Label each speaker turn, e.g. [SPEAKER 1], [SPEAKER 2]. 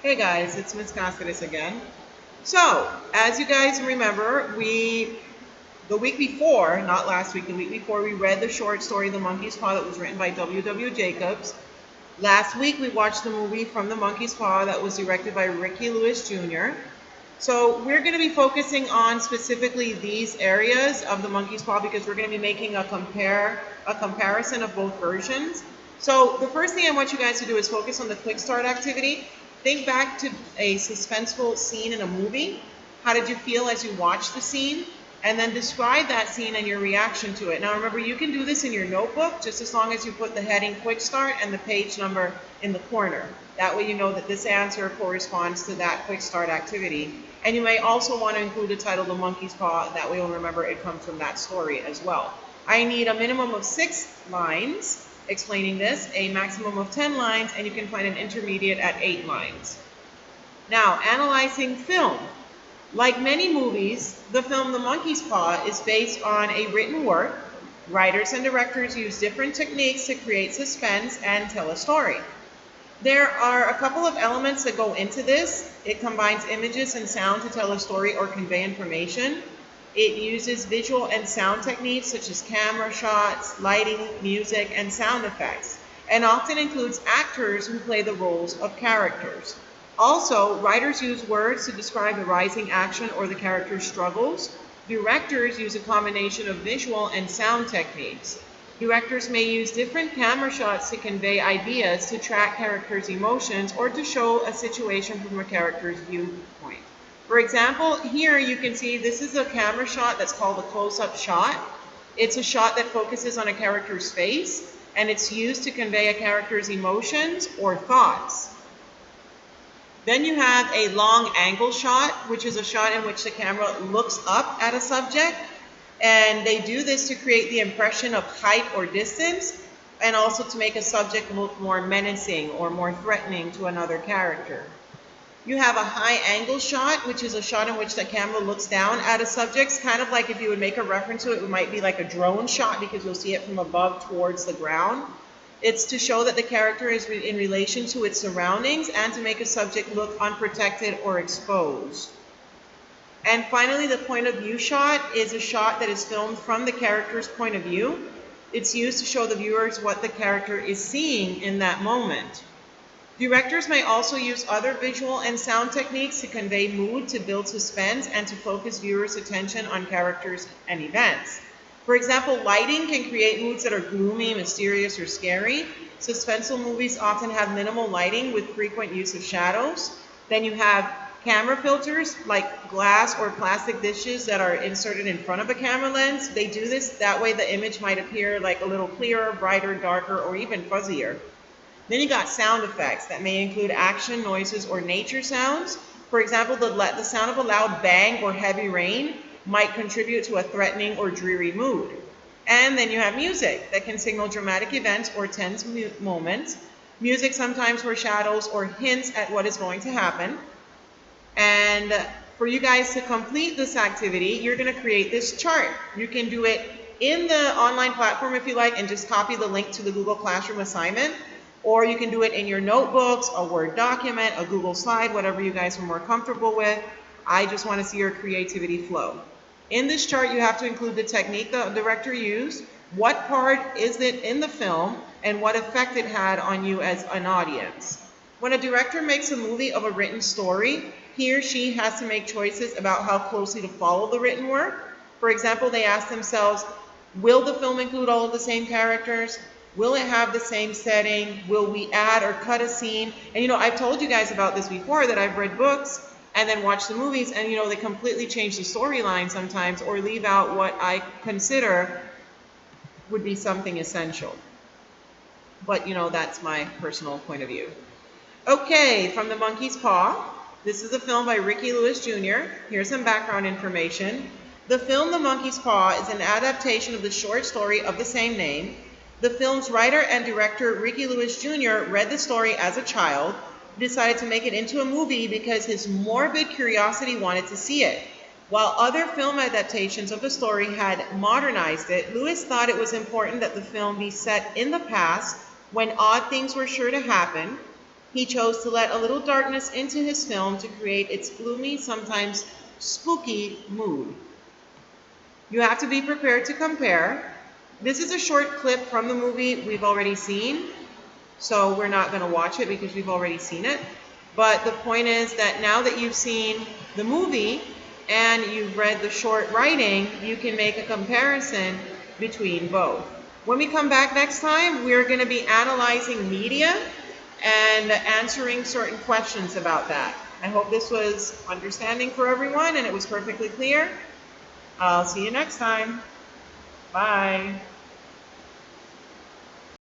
[SPEAKER 1] Hey guys, it's Miss Cascadas again. So, as you guys remember, the week before, not last week, the week before, we read the short story The Monkey's Paw that was written by W. Jacobs. Last week, we watched the movie From the Monkey's Paw that was directed by Ricky Lewis Jr. So, we're going to be focusing on specifically these areas of The Monkey's Paw because we're going to be making a comparison of both versions. So, the first thing I want you guys to do is focus on the quick start activity. Think back to a suspenseful scene in a movie. How did you feel as you watched the scene? And then describe that scene and your reaction to it. Now remember, you can do this in your notebook just as long as you put the heading quick start and the page number in the corner. That way you know that this answer corresponds to that quick start activity. And you may also want to include the title The Monkey's Paw. That way you'll remember it comes from that story as well. I need a minimum of 6 lines explaining this, a maximum of 10 lines, and you can find an intermediate at 8 lines. Now, analyzing film. Like many movies, the film The Monkey's Paw is based on a written work. Writers and directors use different techniques to create suspense and tell a story. There are a couple of elements that go into this. It combines images and sound to tell a story or convey information. It uses visual and sound techniques such as camera shots, lighting, music, and sound effects, and often includes actors who play the roles of characters. Also, writers use words to describe the rising action or the character's struggles. Directors use a combination of visual and sound techniques. Directors may use different camera shots to convey ideas, to track characters' emotions, or to show a situation from a character's viewpoint. For example, here you can see this is a camera shot that's called a close-up shot. It's a shot that focuses on a character's face, and it's used to convey a character's emotions or thoughts. Then you have a long angle shot, which is a shot in which the camera looks up at a subject. And they do this to create the impression of height or distance, and also to make a subject look more menacing or more threatening to another character. You have a high angle shot, which is a shot in which the camera looks down at a subject. Kind of like if you would make a reference to it, it might be like a drone shot because you'll see it from above towards the ground. It's to show that the character is in relation to its surroundings and to make a subject look unprotected or exposed. And finally, the point of view shot is a shot that is filmed from the character's point of view. It's used to show the viewers what the character is seeing in that moment. Directors may also use other visual and sound techniques to convey mood, to build suspense, and to focus viewers' attention on characters and events. For example, lighting can create moods that are gloomy, mysterious, or scary. Suspenseful movies often have minimal lighting with frequent use of shadows. Then you have camera filters like glass or plastic dishes that are inserted in front of a camera lens. They do this, that way the image might appear like a little clearer, brighter, darker, or even fuzzier. Then you got sound effects that may include action, noises, or nature sounds. For example, the sound of a loud bang or heavy rain might contribute to a threatening or dreary mood. And then you have music that can signal dramatic events or tense moments. Music sometimes foreshadows or hints at what is going to happen. And for you guys to complete this activity, you're going to create this chart. You can do it in the online platform if you like and just copy the link to the Google Classroom assignment. Or you can do it in your notebooks, a Word document, a Google slide, whatever you guys are more comfortable with. I just want to see your creativity flow. In this chart, you have to include the technique the director used, what part is it in the film, and what effect it had on you as an audience. When a director makes a movie of a written story, he or she has to make choices about how closely to follow the written work. For example, they ask themselves, will the film include all of the same characters? Will it have the same setting? Will we add or cut a scene? And I've told you guys about this before, that I've read books and then watched the movies, and they completely change the storyline sometimes or leave out what I consider would be something essential. But that's my personal point of view. Okay, From the Monkey's Paw. This is a film by Ricky Lewis Jr. Here's some background information. The film The Monkey's Paw is an adaptation of the short story of the same name. The film's writer and director, Ricky Lewis Jr., read the story as a child, decided to make it into a movie because his morbid curiosity wanted to see it. While other film adaptations of the story had modernized it, Lewis thought it was important that the film be set in the past when odd things were sure to happen. He chose to let a little darkness into his film to create its gloomy, sometimes spooky mood. You have to be prepared to compare. This is a short clip from the movie we've already seen, so we're not going to watch it because we've already seen it. But the point is that now that you've seen the movie and you've read the short writing, you can make a comparison between both. When we come back next time, we're going to be analyzing media and answering certain questions about that. I hope this was understanding for everyone and it was perfectly clear. I'll see you next time. Bye.